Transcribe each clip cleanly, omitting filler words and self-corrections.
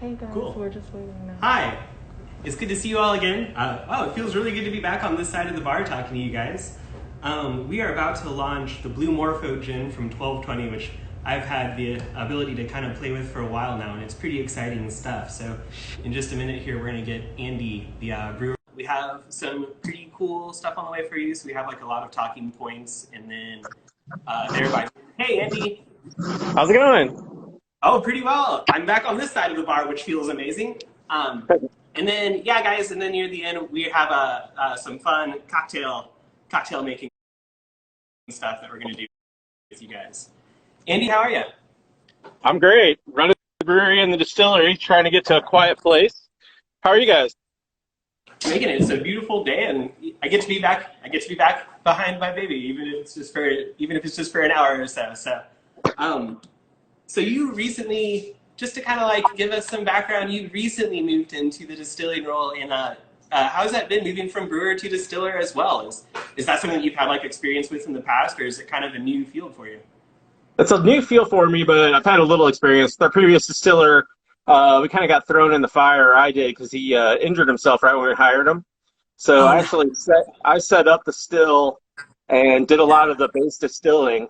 Hey guys, Cool. we're just waiting now. Hi. It's good to see you all again. It feels really good to be back on this side of the bar talking to you guys. We are about to launch the Blue Morpho Gin from 1220, which I've had the ability to kind of play with for a while now, and it's pretty exciting stuff. So in just a minute here, we're going to get Andy, the brewer. We have some pretty cool stuff on the way for you. So we have like a lot of talking points, and then everybody. Hey, Andy. How's it going? Oh, pretty well. I'm back on this side of the bar, which feels amazing. And then, yeah, guys, and then near the end, we have some fun cocktail making stuff that we're going to do with you guys. Andy, how are you? I'm great. Running the brewery and the distillery, trying to get to a quiet place. How are you guys? Making it. It's a beautiful day, and I get to be back. I get to be back behind my baby, even if it's just for an hour or so. So you recently, just to kind of like give us some background, you recently moved into the distilling role in how's that been moving from brewer to distiller as well? Is that something that you've had like experience with in the past, or is it kind of a new field for you? It's a new feel for me, but I've had a little experience. The previous distiller, we kind of got thrown in the fire, or I did, because he injured himself right when we hired him. So Oh, I no. actually set up the still and did a lot of the base distilling.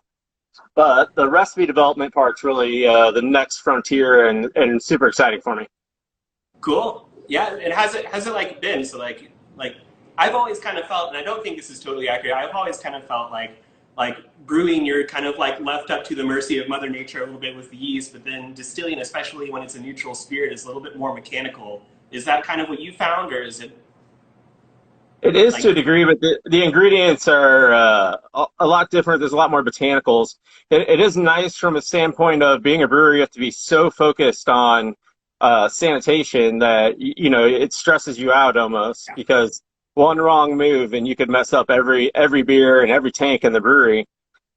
But the recipe development part's really the next frontier and super exciting for me. Cool. Yeah, and has it like been so like I've always kind of felt, and I don't think this is totally accurate. I've always kind of felt like brewing, you're kind of like left up to the mercy of Mother Nature a little bit with the yeast, but then distilling, especially when it's a neutral spirit, is a little bit more mechanical. Is that kind of what you found, or is it It is like to a degree, but the ingredients are a lot different. There's a lot more botanicals. It is nice from a standpoint of being a brewery. You have to be so focused on sanitation that it stresses you out almost, because one wrong move and you could mess up every beer and every tank in the brewery.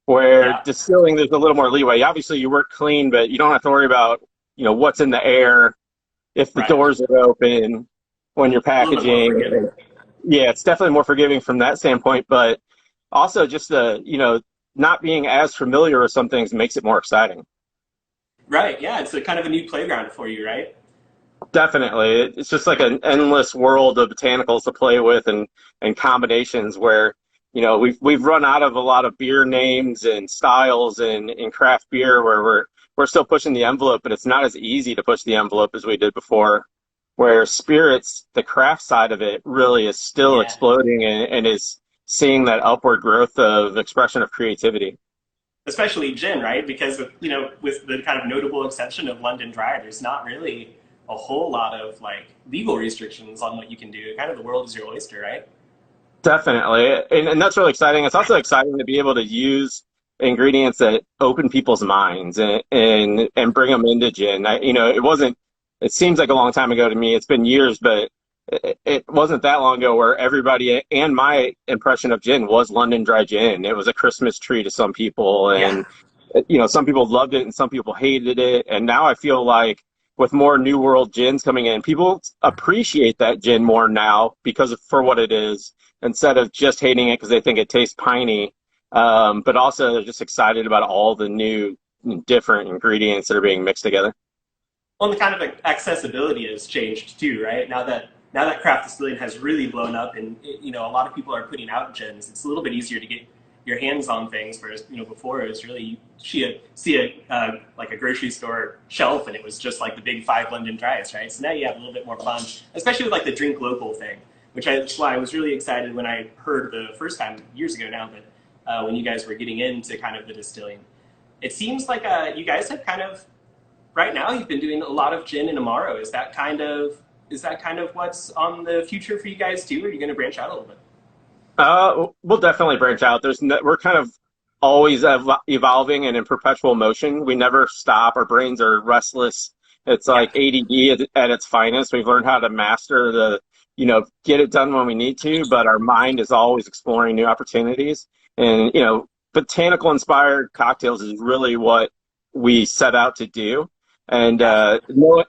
Where yeah, distilling, there's a little more leeway. Obviously, you work clean, but you don't have to worry about what's in the air, if the right? doors are open when you're A little bit more packaging. forgiving. Yeah, it's definitely more forgiving from that standpoint, but also just not being as familiar with some things makes it more exciting. Right, yeah, it's a kind of a new playground for you, right? Definitely. It's just like an endless world of botanicals to play with and combinations where, we've run out of a lot of beer names and styles in craft beer where we're still pushing the envelope, but it's not as easy to push the envelope as we did before. Where spirits, the craft side of it, really is still Yeah. exploding and is seeing that upward growth of expression of creativity. Especially gin, right? Because with the kind of notable exception of London Dry, there's not really a whole lot of like legal restrictions on what you can do. Kind of the world is your oyster, right? Definitely. And that's really exciting. It's also exciting to be able to use ingredients that open people's minds and bring them into gin. It seems like a long time ago to me. It's been years, but it wasn't that long ago where everybody and my impression of gin was London Dry gin. It was a Christmas tree to some people, Yeah. and some people loved it and some people hated it. And now I feel like with more New World gins coming in, people appreciate that gin more now for what it is, instead of just hating it because they think it tastes piney. But also they're just excited about all the new different ingredients that are being mixed together. Well, the kind of like, accessibility has changed too, right? Now that craft distilling has really blown up, and a lot of people are putting out gins. It's a little bit easier to get your hands on things. Whereas before it was really see like a grocery store shelf, and it was just like the big five London Dries, right? So now you have a little bit more fun, especially with like the drink local thing, that's why I was really excited when I heard the first time years ago now, but when you guys were getting into kind of the distilling. It seems like you guys have kind of right now you've been doing a lot of gin and amaro. Is that kind of what's on the future for you guys too? Or are you going to branch out a little bit? We'll definitely branch out. We're kind of always evolving and in perpetual motion. We never stop. Our brains are restless. It's Yeah. like ADD at its finest. We've learned how to master get it done when we need to, but our mind is always exploring new opportunities. And, botanical inspired cocktails is really what we set out to do. And Yeah.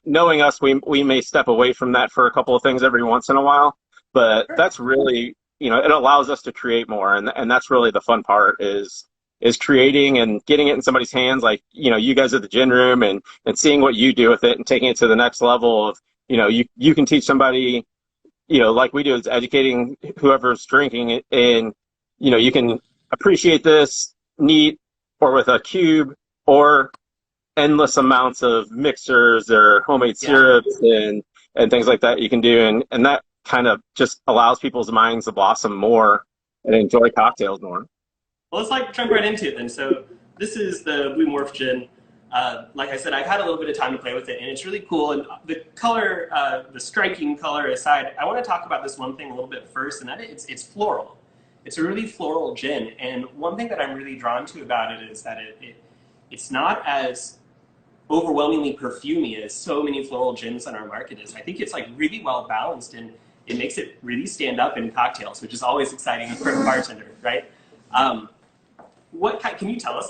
knowing us, we may step away from that for a couple of things every once in a while, but Sure. that's really, it allows us to create more, and that's really the fun part is is creating and getting it in somebody's hands, like, you guys at the gin room, and seeing what you do with it and taking it to the next level of, you can teach somebody, like we do, is educating whoever's drinking it, and, you can appreciate this neat or with a cube or endless amounts of mixers or homemade syrups and things like that you can do. And that kind of just allows people's minds to blossom more and enjoy cocktails more. Well, let's jump right into it then. So this is the Blue Morpho Gin. Like I said, I've had a little bit of time to play with it, and it's really cool. And the color, the striking color aside, I want to talk about this one thing a little bit first, and that it's floral. It's a really floral gin, and one thing that I'm really drawn to about it is that it's not as overwhelmingly perfumey as so many floral gins on our market is. I think it's like really well balanced, and it makes it really stand up in cocktails, which is always exciting for a bartender, right? Can you tell us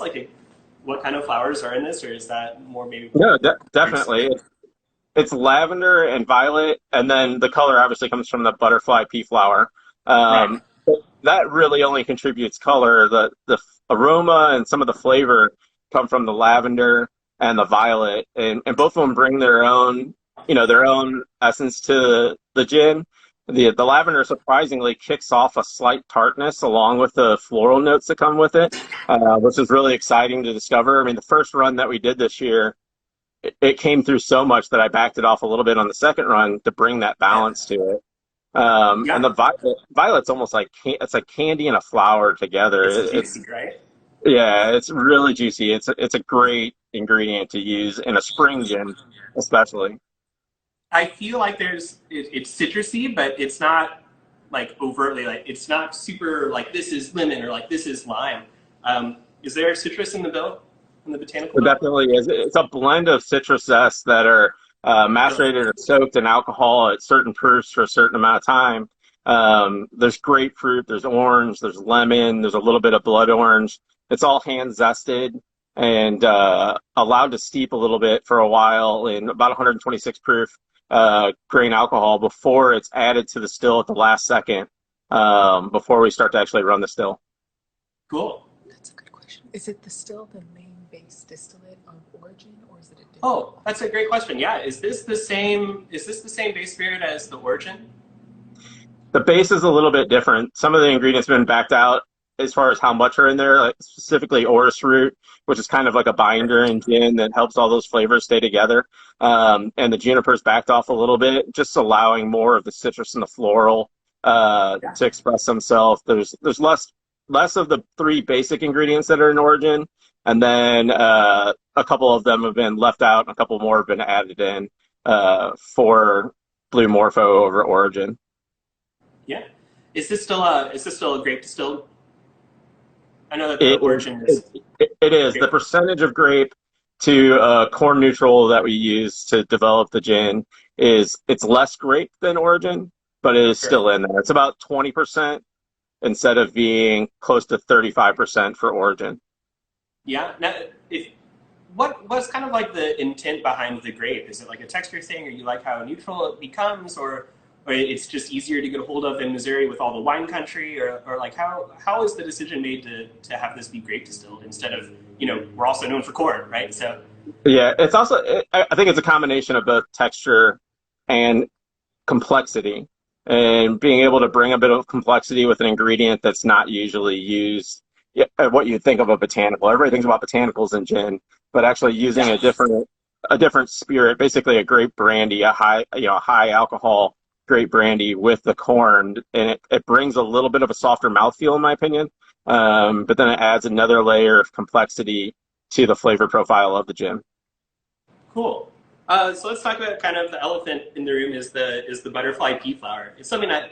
what kind of flowers are in this, or is that more maybe? No, definitely. It's lavender and violet, and then the color obviously comes from the butterfly pea flower. Right. That really only contributes color. The aroma and some of the flavor come from the lavender and the violet, and both of them bring their own essence to the gin. The lavender surprisingly kicks off a slight tartness along with the floral notes that come with it, which is really exciting to discover. I mean, the first run that we did this year, it came through so much that I backed it off a little bit on the second run to bring that balance to it. And the violet's almost like it's like candy and a flower together. It's juicy, right? Yeah, it's really juicy. It's a great ingredient to use in a spring gin, especially. I feel like it's citrusy, but it's not like overtly it's not super like this is lemon or like this is lime. Is there citrus in the bill, in the botanical It bill? definitely is. It's a blend of citrus zests that are macerated or soaked in alcohol at certain proofs for a certain amount of time. There's grapefruit, there's orange, there's lemon, there's a little bit of blood orange. It's all hand zested and allowed to steep a little bit for a while in about 126 proof grain alcohol before it's added to the still at the last second, before we start to actually run the still. Cool. That's a good question. Is it still the main base distillate of origin, or is it a different? Oh, that's a great question. Yeah, is this the same base spirit as the origin? The base is a little bit different. Some of the ingredients have been backed out as far as how much are in there, like specifically orris root, which is kind of like a binder in gin that helps all those flavors stay together. And the juniper's backed off a little bit, just allowing more of the citrus and the floral to express themselves. There's less of the three basic ingredients that are in origin, and then a couple of them have been left out, and a couple more have been added in for Blue Morpho over origin. Yeah. Is this still a grape distilled? I know that the origin is. It is. The percentage of grape to corn neutral that we use to develop the gin it's less grape than origin, but it is still in there. It's about 20% instead of being close to 35% for origin. Yeah. Now, what's kind of like the intent behind the grape? Is it like a texture thing, or you like how neutral it becomes, or it's just easier to get a hold of in Missouri with all the wine country, or like how is the decision made to have this be grape distilled instead of, we're also known for corn, right? So yeah, it's also, I think it's a combination of both texture and complexity, and being able to bring a bit of complexity with an ingredient that's not usually used, what you'd think of a botanical. Everybody thinks about botanicals in gin, but actually using a different spirit, basically a grape brandy, a high alcohol grape brandy with the corn, and it brings a little bit of a softer mouthfeel, in my opinion. But then it adds another layer of complexity to the flavor profile of the gin. Cool. So let's talk about kind of the elephant in the room is the butterfly pea flower. It's something that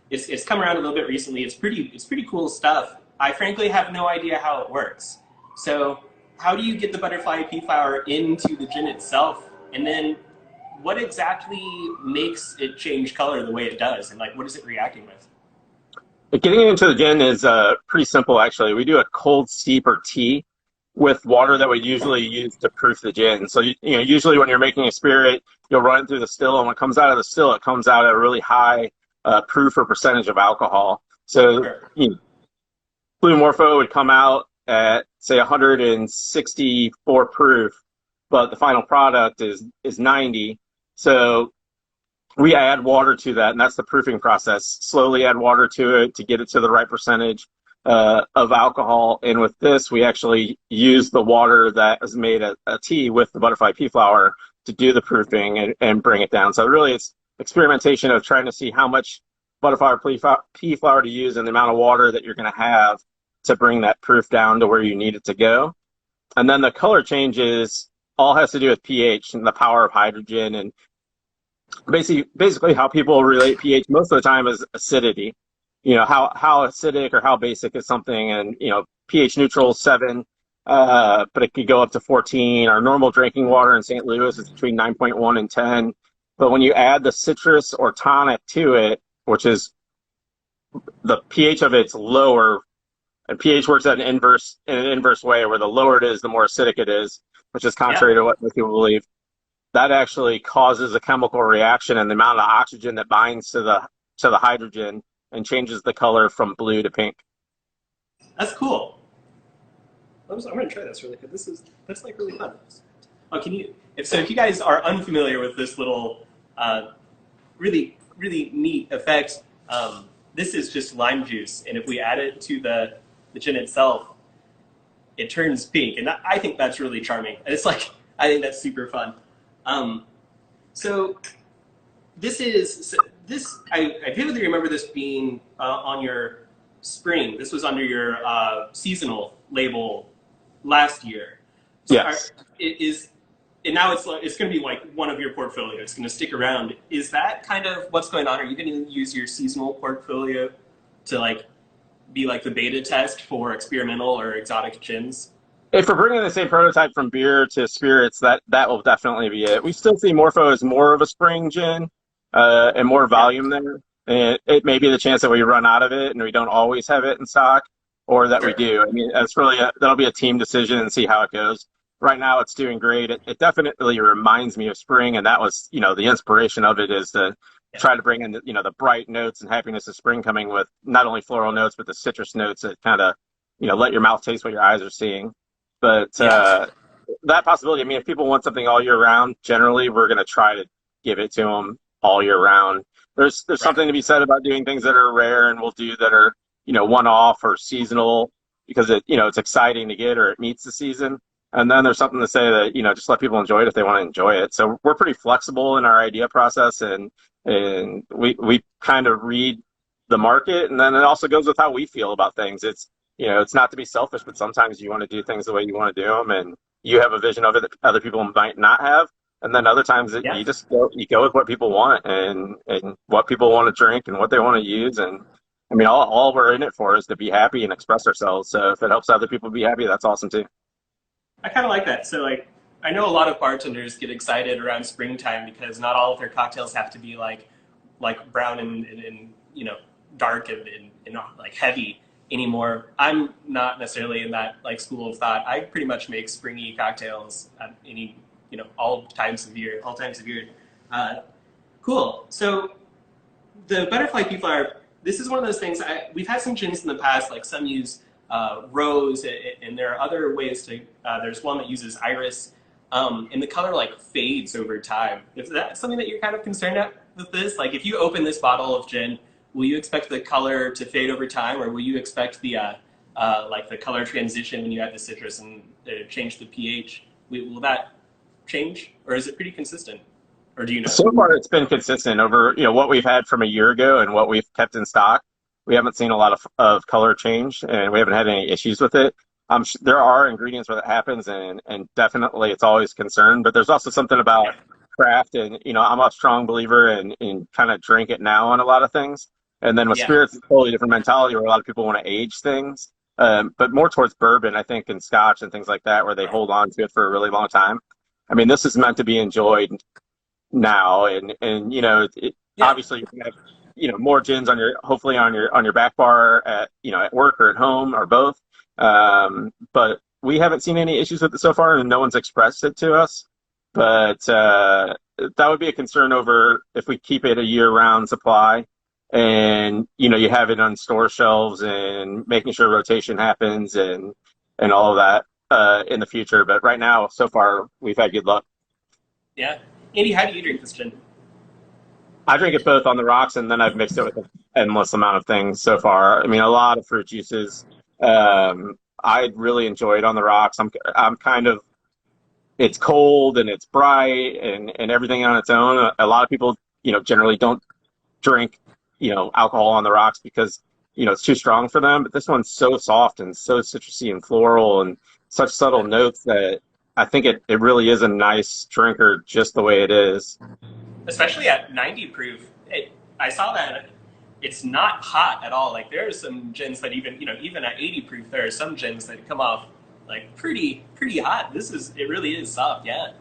it's come around a little bit recently. It's pretty cool stuff. I frankly have no idea how it works. So how do you get the butterfly pea flower into the gin itself, and then what exactly makes it change color the way it does, and like what is it reacting with? Getting into the gin is pretty simple, actually. We do a cold steep or tea with water that we usually use to proof the gin. So usually when you're making a spirit, you'll run it through the still, and when it comes out of the still, it comes out at a really high proof or percentage of alcohol. So Blue Morpho would come out at say 164 proof, but the final product is 90. So we add water to that, and that's the proofing process. Slowly add water to it to get it to the right percentage of alcohol. And with this, we actually use the water that is made a tea with the butterfly pea flower to do the proofing and bring it down. So really, it's experimentation of trying to see how much butterfly pea flower to use and the amount of water that you're going to have to bring that proof down to where you need it to go. And then the color changes all has to do with pH and the power of hydrogen, and basically how people relate pH most of the time is acidity. You know, how acidic or how basic is something, and you know, pH neutral is 7, but it could go up to 14. Our normal drinking water in St. Louis is between 9.1 and 10. But when you add the citrus or tonic to it, which is the pH of it's lower, and pH works in an inverse way, where the lower it is, the more acidic it is, which is contrary to what most people believe. That actually causes a chemical reaction, and the amount of oxygen that binds to the hydrogen and changes the color from blue to pink. That's cool. I'm going to try this really quick. That's like really fun. Oh, if you guys are unfamiliar with this little really neat effect, this is just lime juice, and if we add it to the gin itself, it turns pink, and I think that's really charming. And it's like, I think that's super fun. So I vividly remember this being on your spring. This was under your seasonal label last year. So Yes. And now it's going to be like one of your portfolio. It's going to stick around. Is that kind of what's going on? Are you going to use your seasonal portfolio to like be like the beta test for experimental or exotic gins? If we're bringing the same prototype from beer to spirits, that will definitely be it. We still see Morpho as more of a spring gin and more volume there. And it may be the chance that we run out of it and we don't always have it in stock, or that we do. I mean, that's really that'll be a team decision and see how it goes. Right now, it's doing great. It definitely reminds me of spring, and that was, you know, the inspiration of it is to try to bring in, you know, the bright notes and happiness of spring, coming with not only floral notes but the citrus notes that kind of, you know, let your mouth taste what your eyes are seeing. But that possibility, I mean, if people want something all year round, generally we're going to try to give it to them all year round. There's something to be said about doing things that are rare and we'll do that are, you know, one-off or seasonal because it, you know, it's exciting to get or it meets the season. And then there's something to say that, you know, just let people enjoy it if they want to enjoy it. So we're pretty flexible in our idea process, and we kind of read the market, and then it also goes with how we feel about things. It's, you know, it's not to be selfish, but sometimes you want to do things the way you want to do them, and you have a vision of it that other people might not have. And then other times you just go with what people want and what people want to drink and what they want to use. And I mean, all we're in it for is to be happy and express ourselves. So if it helps other people be happy, that's awesome too. I kind of like that. So like, I know a lot of bartenders get excited around springtime because not all of their cocktails have to be like brown and you know, dark and like heavy anymore. I'm not necessarily in that like school of thought. I pretty much make springy cocktails at any, you know, all times of year. Cool. So the butterfly pea flower, this is one of those things. We've had some gins in the past, like some use rose, and there are other ways to. There's one that uses iris, and the color like fades over time. Is that something that you're kind of concerned at with this? Like, if you open this bottle of gin, will you expect the color to fade over time, or will you expect the like the color transition when you add the citrus and change the pH? Will that change, or is it pretty consistent? Or do you know? So far, it's been consistent over, you know, what we've had from a year ago and what we've kept in stock. We haven't seen a lot of color change, and we haven't had any issues with it. There are ingredients where that happens, and definitely it's always a concern. But there's also something about craft, and you know, I'm a strong believer in kind of drink it now on a lot of things. And then with spirits, it's a totally different mentality where a lot of people want to age things, but more towards bourbon, I think, and scotch and things like that, where they hold on to it for a really long time. I mean, this is meant to be enjoyed now, and you know, obviously you can have, you know, more gins hopefully on your back bar at, you know, at work or at home or both. But we haven't seen any issues with it so far, and no one's expressed it to us. But that would be a concern over if we keep it a year-round supply, and you know, you have it on store shelves and making sure rotation happens, and and all of that in the future. But right now, so far, we've had good luck. Yeah. Andy, how do you drink this gin? I drink it both on the rocks, and then I've mixed it with an endless amount of things so far. I mean, a lot of fruit juices. I really enjoy it on the rocks. I'm kind of, it's cold and it's bright and everything on its own. A lot of people, generally don't drink, alcohol on the rocks because, it's too strong for them. But this one's so soft and so citrusy and floral and such subtle notes that I think it really is a nice drinker just the way it is. Especially at 90 proof. I saw that it's not hot at all. Like there are some gins that even at 80 proof, there are some gins that come off like pretty hot. It really is soft. Yeah.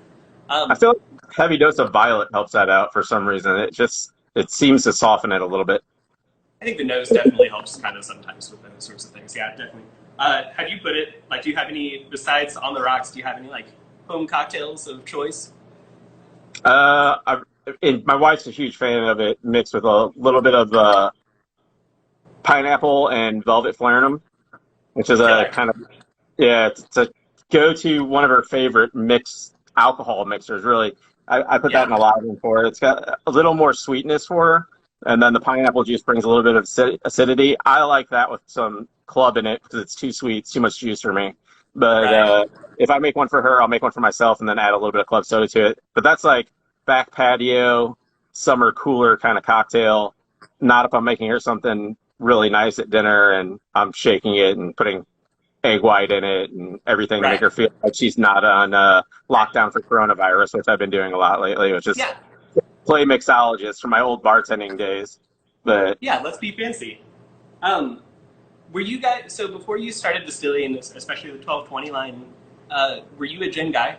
I feel like a heavy dose of violet helps that out for some reason. It seems to soften it a little bit. I think the nose definitely helps kind of sometimes with those sorts of things. Yeah, definitely. Have you do you have any, besides on the rocks, do you have any like home cocktails of choice? My wife's a huge fan of it, mixed with a little bit of pineapple and velvet flarenum, which is a kind of, yeah, it's a go-to, one of her favorite mixed alcohol mixers, really. I put that in a lot of them for her. It's got a little more sweetness for her, and then the pineapple juice brings a little bit of acidity. I like that with some club in it because it's too sweet, it's too much juice for me. But if I make one for her, I'll make one for myself and then add a little bit of club soda to it. But that's like back patio, summer cooler kind of cocktail. Not if I'm making her something really nice at dinner and I'm shaking it and putting egg white in it and everything to make her feel like she's not on lockdown for coronavirus, which I've been doing a lot lately, which is play mixologist from my old bartending days. But yeah, let's be fancy. Were you guys, so before you started distilling, especially the 1220 line, were you a gin guy?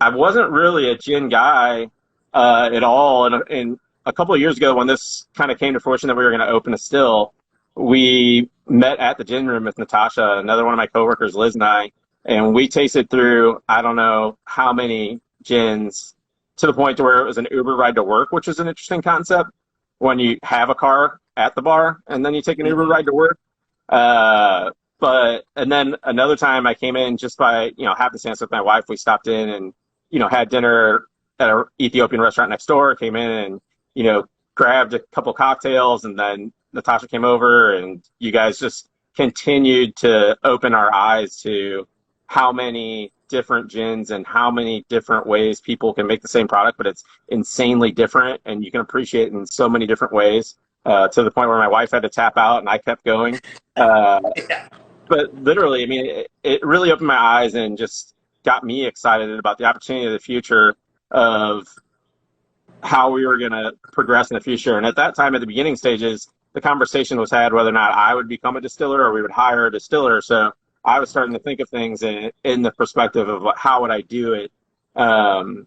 I wasn't really a gin guy at all. And a couple of years ago, when this kind of came to fruition that we were going to open a still, we met at the gin room with Natasha, another one of my coworkers, Liz and I, and we tasted through, I don't know how many gins, to the point to where it was an Uber ride to work, which is an interesting concept when you have a car at the bar and then you take an Uber ride to work. And then another time I came in just by, happenstance with my wife. We stopped in and, had dinner at an Ethiopian restaurant next door, came in and, grabbed a couple cocktails, and then Natasha came over and you guys just continued to open our eyes to how many different gins and how many different ways people can make the same product, but it's insanely different and you can appreciate it in so many different ways, to the point where my wife had to tap out and I kept going. But literally, I mean, it really opened my eyes and just got me excited about the opportunity of the future of how we were going to progress in the future. And at that time, at the beginning stages, the conversation was had whether or not I would become a distiller or we would hire a distiller. So I was starting to think of things in the perspective of how would I do it. And,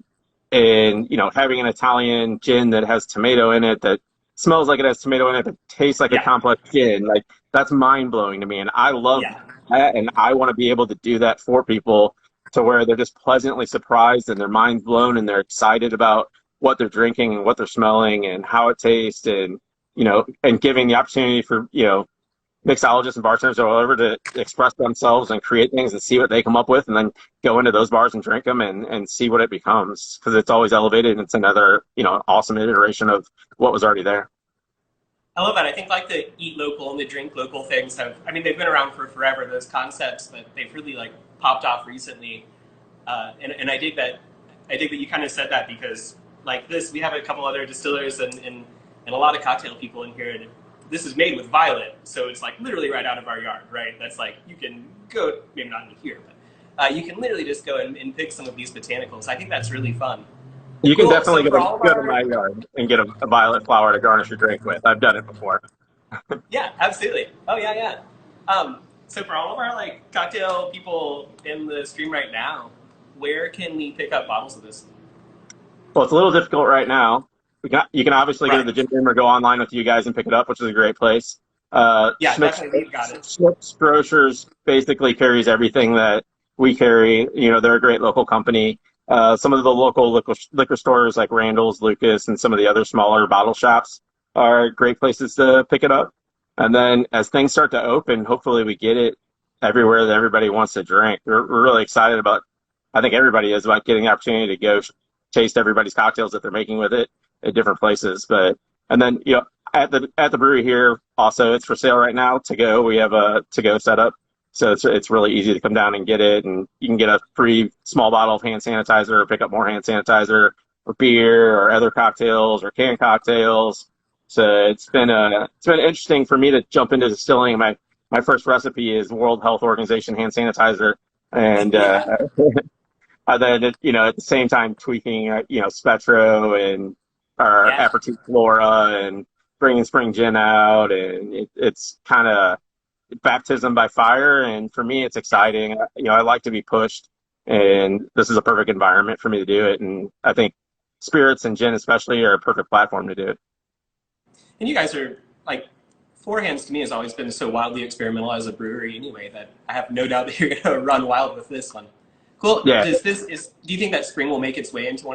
having an Italian gin that has tomato in it, that smells like it has tomato in it, but tastes like a complex gin, like that's mind blowing to me. And I love that. And I want to be able to do that for people to where they're just pleasantly surprised and their mind's blown and they're excited about what they're drinking and what they're smelling and how it tastes, and, and giving the opportunity for, mixologists and bartenders or whatever to express themselves and create things and see what they come up with and then go into those bars and drink them and see what it becomes, because it's always elevated and it's another, awesome iteration of what was already there. I love that. I think like the eat local and the drink local things they've been around for forever, those concepts, but they've really like popped off recently. And I dig that you kind of said that, because like this, we have a couple other distillers and a lot of cocktail people in here, and this is made with violet, so it's like literally right out of our yard, right? That's like, you can go, maybe not in here, but you can literally just go and pick some of these botanicals. I think that's really fun. You can definitely go to my yard and get a violet flower to garnish your drink with. I've done it before. Yeah, absolutely. Oh yeah. So for all of our like cocktail people in the stream right now, where can we pick up bottles of this? Well, it's a little difficult right now. You can obviously go to the gin room or go online with you guys and pick it up, which is a great place. Definitely, we've got it. Schmick's Grocers basically carries everything that we carry. They're a great local company. Some of the local liquor stores like Randall's, Lucas, and some of the other smaller bottle shops are great places to pick it up. And then as things start to open, hopefully we get it everywhere that everybody wants to drink. We're really excited about, I think everybody is, about getting the opportunity to go taste everybody's cocktails that they're making with it at different places. But, and then, at the brewery here, also, it's for sale right now to go. We have a to go setup. So it's really easy to come down and get it. And you can get a free small bottle of hand sanitizer or pick up more hand sanitizer or beer or other cocktails or canned cocktails. So it's been interesting for me to jump into distilling. My first recipe is World Health Organization hand sanitizer, and Yeah. and then at the same time tweaking Spectro and our Yeah. aperitif flora and bringing spring gin out, and it's kind of baptism by fire. And for me, it's exciting. I like to be pushed, and this is a perfect environment for me to do it. And I think spirits and gin especially are a perfect platform to do it. And you guys are like, Four Hands to me has always been so wildly experimental as a brewery anyway that I have no doubt that you're going to run wild with this one. Cool. Yeah. Do you think that spring will make its way into one of the